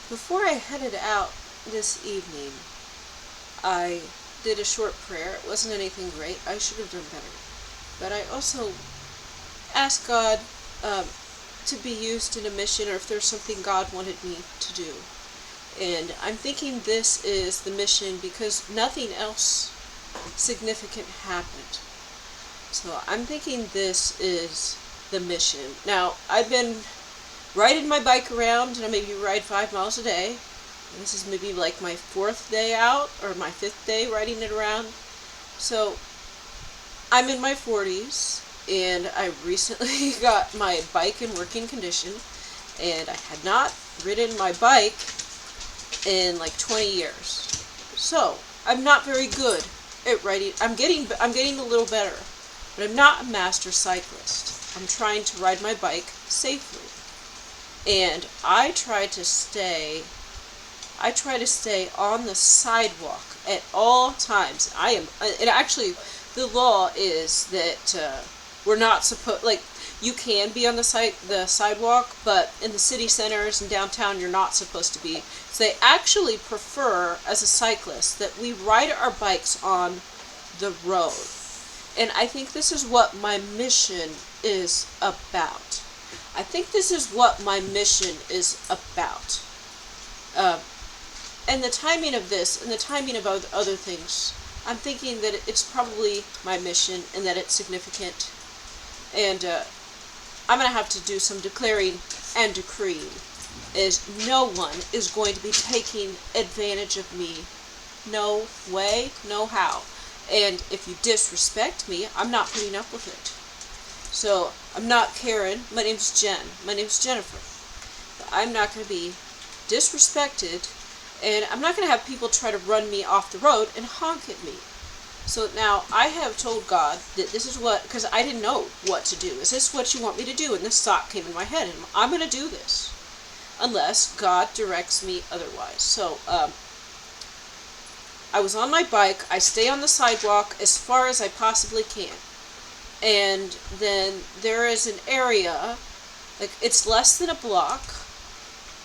Before I headed out this evening, I did a short prayer. It wasn't anything great. I should have done better. But I also asked God to be used in a mission, or if there's something God wanted me to do. And I'm thinking this is the mission because nothing else significant happened. So I'm thinking this is the mission. Now, I've been riding my bike around, and I maybe ride 5 miles a day. This is maybe like my 4th day out, or my 5th day riding it around. So I'm in my 40s, and I recently got my bike in working condition, and I had not ridden my bike in like 20 years. So I'm not very good at riding. I'm getting a little better, but I'm not a master cyclist. I'm trying to ride my bike safely. And I try to stay on the sidewalk at all times. And actually, the law is that we're not supposed, like, you can be on the sidewalk, but in the city centers and downtown, you're not supposed to be. So they actually prefer, as a cyclist, that we ride our bikes on the road. And I think this is what my mission is about. I think this is what my mission is about. And the timing of this, and the timing of other things, I'm thinking that it's probably my mission, and that it's significant. And I'm going to have to do some declaring and decreeing, is no one is going to be taking advantage of me. No way, no how. And if you disrespect me, I'm not putting up with it. So, I'm not Karen, my name's Jen, my name's Jennifer. I'm not going to be disrespected, and I'm not going to have people try to run me off the road and honk at me. So now, I have told God that this is what, because I didn't know what to do. Is this what you want me to do? And this thought came in my head, and I'm going to do this. Unless God directs me otherwise. So, I was on my bike. I stay on the sidewalk as far as I possibly can. And then there is an area, like, it's less than a block.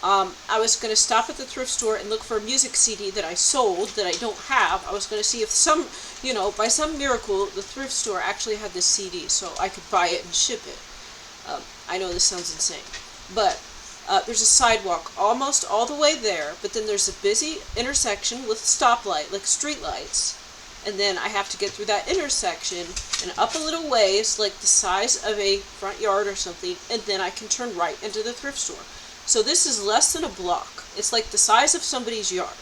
I was going to stop at the thrift store and look for a music CD that I sold that I don't have. I was going to see if by some miracle, the thrift store actually had this CD so I could buy it and ship it. I know this sounds insane. But there's a sidewalk almost all the way there, but then there's a busy intersection with stoplight, like street lights. And then I have to get through that intersection and up a little ways, like the size of a front yard or something, and then I can turn right into the thrift store. So this is less than a block. It's like the size of somebody's yard.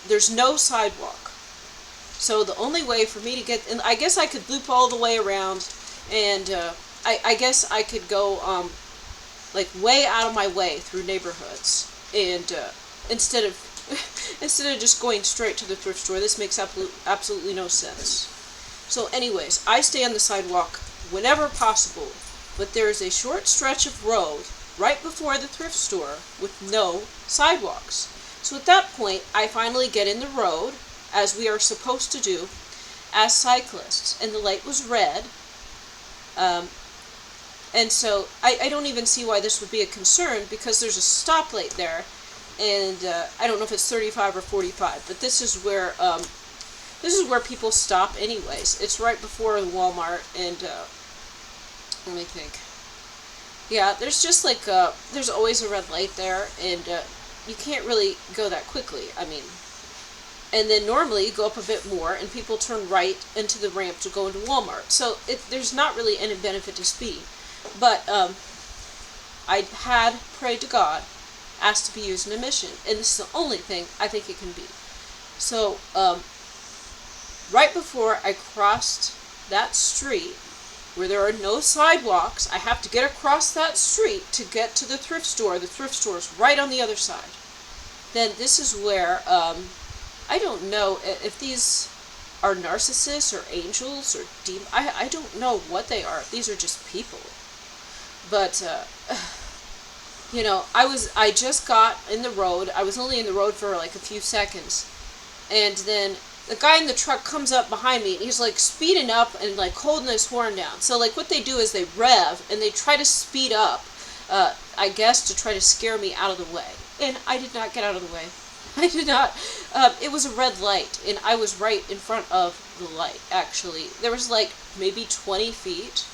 There's no sidewalk. So the only way for me to get, and I guess I could loop all the way around, and I guess I could go like way out of my way through neighborhoods, and instead of just going straight to the thrift store. This makes absolutely no sense. So anyways, I stay on the sidewalk whenever possible, but there is a short stretch of road right before the thrift store with no sidewalks. So at that point, I finally get in the road, as we are supposed to do as cyclists, and the light was red. And so I don't even see why this would be a concern, because there's a stoplight there. And I don't know if it's 35 or 45, but this is where people stop anyways. It's right before the Walmart, and let me think. Yeah, there's just like there's always a red light there, and you can't really go that quickly. I mean, and then normally you go up a bit more, and people turn right into the ramp to go into Walmart. So there's not really any benefit to speed. But I had prayed to God, asked to be used in a mission, and this is the only thing I think it can be. So, right before I crossed that street, where there are no sidewalks, I have to get across that street to get to the thrift store. The thrift store is right on the other side. Then this is where, I don't know if these are narcissists or angels or demons. I don't know what they are. These are just people. But, I just got in the road. I was only in the road for like a few seconds. And then the guy in the truck comes up behind me, and he's like speeding up and like holding his horn down. So like what they do is they rev and they try to speed up, I guess to try to scare me out of the way. and I did not get out of the way. I did not. It was a red light, and I was right in front of the light, actually. There was, like, maybe 20 feet.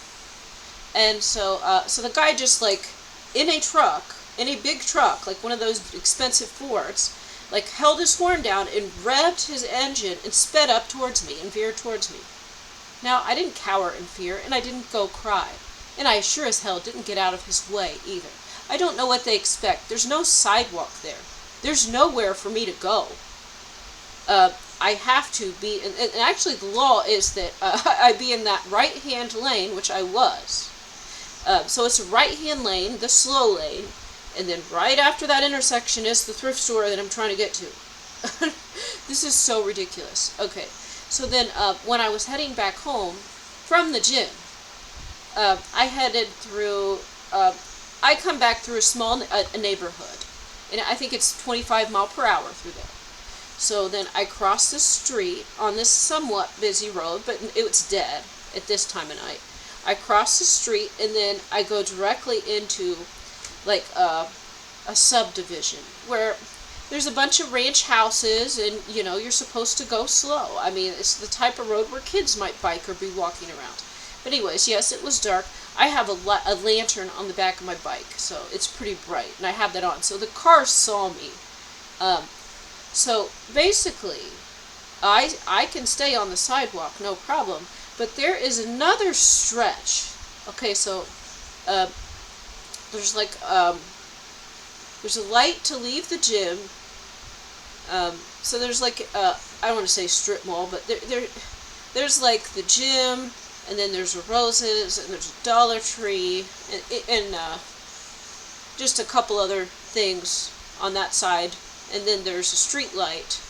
And so the guy just, like, in a big truck, like one of those expensive Fords, like, held his horn down and revved his engine and sped up towards me and veered towards me. Now, I didn't cower in fear, and I didn't go cry. And I sure as hell didn't get out of his way, either. I don't know what they expect. There's no sidewalk there. There's nowhere for me to go. I have to be, and actually the law is that I be in that right-hand lane, which I was. So it's a right-hand lane, the slow lane, and then right after that intersection is the thrift store that I'm trying to get to. This is so ridiculous. Okay, so then when I was heading back home from the gym, I headed through, I come back through a small neighborhood, and I think it's 25 miles per hour through there. So then I cross the street on this somewhat busy road, but it was dead at this time of night. I cross the street, and then I go directly into, like, a subdivision where there's a bunch of ranch houses, and, you know, you're supposed to go slow. I mean, it's the type of road where kids might bike or be walking around. But anyways, yes, it was dark. I have a lantern on the back of my bike, so it's pretty bright, and I have that on. So the car saw me. So basically, I can stay on the sidewalk, no problem. But there is another stretch. Okay, so there's like there's a light to leave the gym. So there's like I don't want to say strip mall, but there's like the gym, and then there's a Roses, and there's a Dollar Tree, and just a couple other things on that side, and then there's a street light,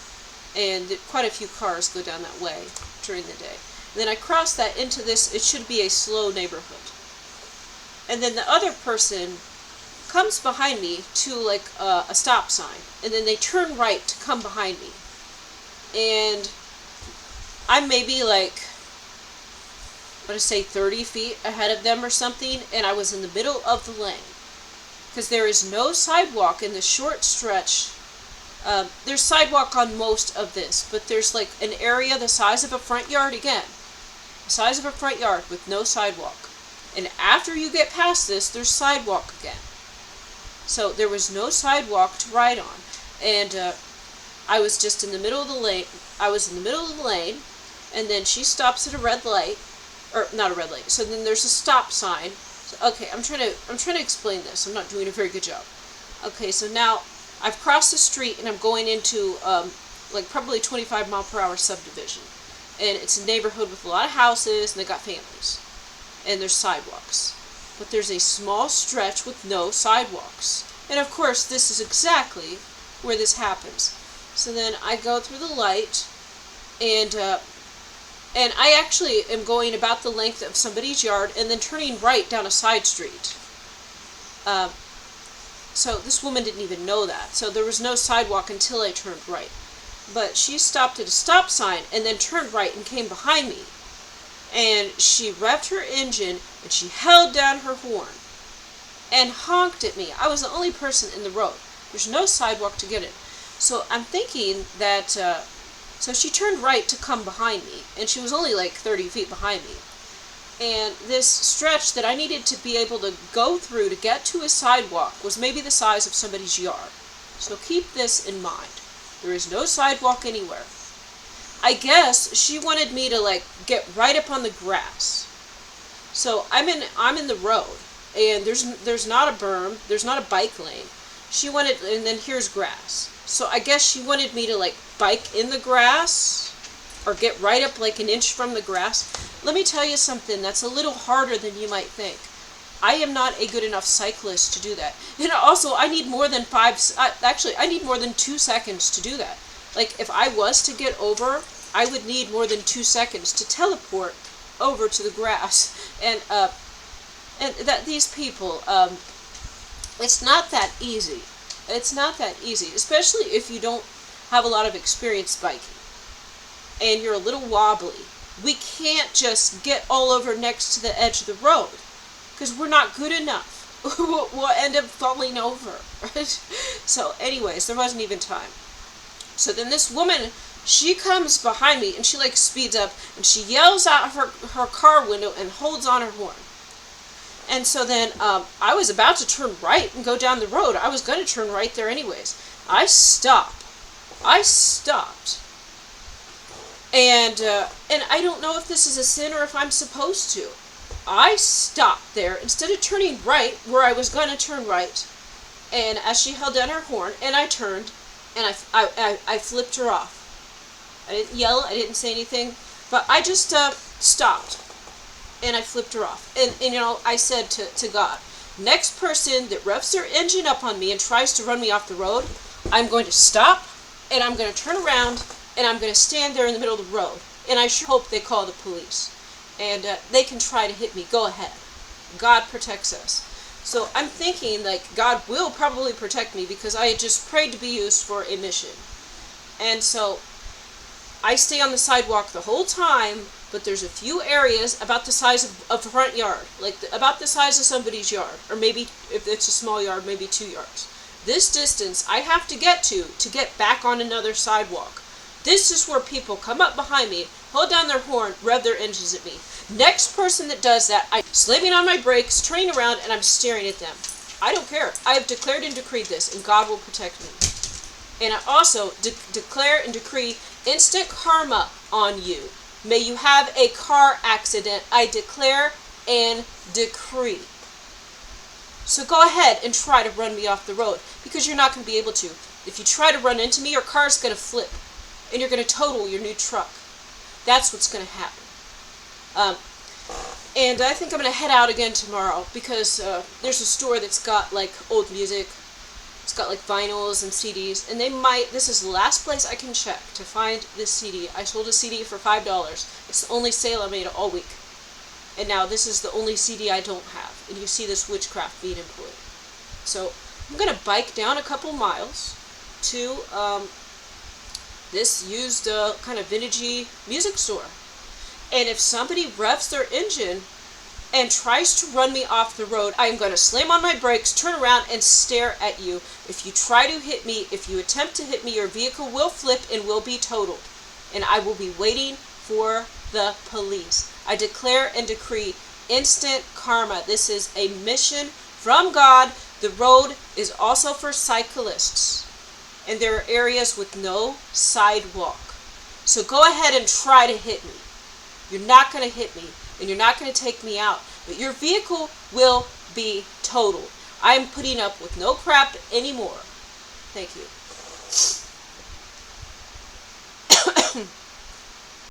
and quite a few cars go down that way during the day. And then I cross that into this, it should be a slow neighborhood. And then the other person comes behind me to like a stop sign, and then they turn right to come behind me. And I'm maybe like, I want to say 30 feet ahead of them or something, and I was in the middle of the lane. Because there is no sidewalk in the short stretch. There's sidewalk on most of this, but there's like an area the size of a front yard again. The size of a front yard with no sidewalk. And after you get past this, there's sidewalk again. So there was no sidewalk to ride on. And I was just in the middle of the lane. I was in the middle of the lane, and then she stops at a red light. Or not a red light. So then there's a stop sign. So, okay, I'm trying to explain this. I'm not doing a very good job. Okay, so now I've crossed the street, and I'm going into like probably 25 mile per hour subdivision. And it's a neighborhood with a lot of houses, and they got families. And there's sidewalks. But there's a small stretch with no sidewalks. And of course, this is exactly where this happens. So then I go through the light, and I actually am going about the length of somebody's yard, and then turning right down a side street. So this woman didn't even know that. So there was no sidewalk until I turned right. But she stopped at a stop sign and then turned right and came behind me. And she revved her engine, and she held down her horn and honked at me. I was the only person in the road. There's no sidewalk to get in. So I'm thinking that, so she turned right to come behind me, and she was only like 30 feet behind me. And this stretch that I needed to be able to go through to get to a sidewalk was maybe the size of somebody's yard. So keep this in mind. There is no sidewalk anywhere. I guess she wanted me to like get right up on the grass. So I'm in the road, and there's not a berm, there's not a bike lane. She wanted, and then here's grass. So I guess she wanted me to like bike in the grass, or get right up like an inch from the grass. Let me tell you something that's a little harder than you might think. I am not a good enough cyclist to do that. And also, I need more than I need more than 2 seconds to do that. Like, if I was to get over, I would need more than 2 seconds to teleport over to the grass. And that these people, it's not that easy. It's not that easy, especially if you don't have a lot of experience biking and you're a little wobbly. We can't just get all over next to the edge of the road because we're not good enough. will end up falling over. So anyways, there wasn't even time. So then this woman, she comes behind me and she like speeds up and she yells out her car window and holds on her horn. And so then I was about to turn right and go down the road. I was going to turn right there anyways. I stopped. And I don't know if this is a sin or if I'm supposed to. I stopped there instead of turning right where I was going to turn right. And as she held down her horn, and I turned, and I flipped her off. I didn't yell, I didn't say anything, but I just stopped, and I flipped her off. And you know, I said to God, next person that revs their engine up on me and tries to run me off the road, I'm going to stop, and I'm going to turn around, and I'm going to stand there in the middle of the road. And I sure hope they call the police. And they can try to hit me. Go ahead. God protects us. So I'm thinking, like, God will probably protect me because I had just prayed to be used for a mission. And so I stay on the sidewalk the whole time, but there's a few areas about the size of the front yard, like about the size of somebody's yard, or maybe if it's a small yard, maybe 2 yards. This distance I have to get back on another sidewalk. This is where people come up behind me, hold down their horn, rev their engines at me. Next person that does that, I'm slamming on my brakes, turning around, and I'm staring at them. I don't care. I have declared and decreed this, and God will protect me. And I also declare and decree instant karma on you. May you have a car accident. I declare and decree. So go ahead and try to run me off the road, because you're not going to be able to. If you try to run into me, your car's going to flip, and you're going to total your new truck. That's what's going to happen. And I think I'm going to head out again tomorrow, because there's a store that's got like old music. It's got like vinyls and CDs, and this is the last place I can check to find this CD. I sold a CD for $5. It's the only sale I made all week. And now this is the only CD I don't have. And you see this witchcraft being employed. So I'm going to bike down a couple miles to this used kind of vintagey music store. And if somebody revs their engine and tries to run me off the road, I am going to slam on my brakes, turn around, and stare at you. If you try to hit me, if you attempt to hit me, your vehicle will flip and will be totaled. And I will be waiting for the police. I declare and decree instant karma. This is a mission from God. The road is also for cyclists. And there are areas with no sidewalk. So go ahead and try to hit me. You're not going to hit me, and you're not going to take me out. But your vehicle will be totaled. I'm putting up with no crap anymore. Thank you.